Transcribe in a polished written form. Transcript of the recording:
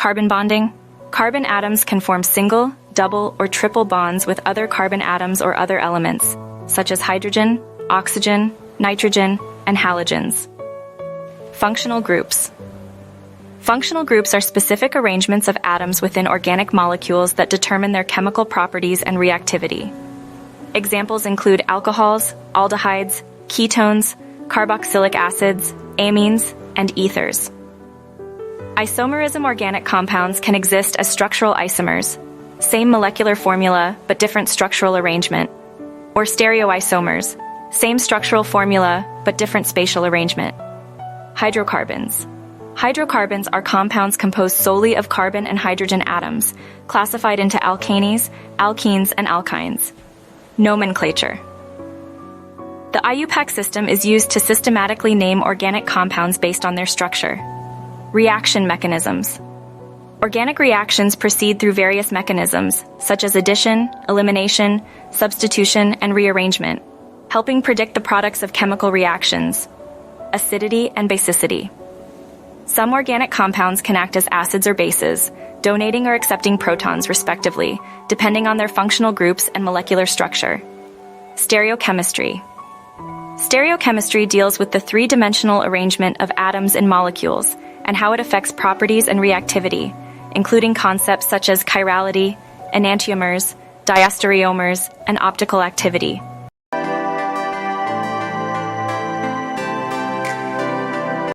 Carbon bonding. Carbon atoms can form single, double, or triple bonds with other carbon atoms or other elements, such as hydrogen, oxygen, nitrogen, and halogens. Functional groups. Functional groups are specific arrangements of atoms within organic molecules that determine their chemical properties and reactivity. Examples include alcohols, aldehydes, ketones, carboxylic acids, amines, and ethers. Isomerism organic compounds can exist as structural isomers, same molecular formula but different structural arrangement, or stereoisomers, same structural formula but different spatial arrangement. Hydrocarbons. Hydrocarbons are compounds composed solely of carbon and hydrogen atoms, classified into alkanes, alkenes, and alkynes. Nomenclature. The IUPAC system is used to systematically name organic compounds based on their structure. Reaction mechanisms. Organic reactions proceed through various mechanisms, such as addition, elimination, substitution, and rearrangement, helping predict the products of chemical reactions. Acidity and basicity. Some organic compounds can act as acids or bases, donating or accepting protons respectively, depending on their functional groups and molecular structure. Stereochemistry. Stereochemistry deals with the three-dimensional arrangement of atoms in molecules and how it affects properties and reactivity, including concepts such as chirality, enantiomers, diastereomers, and optical activity.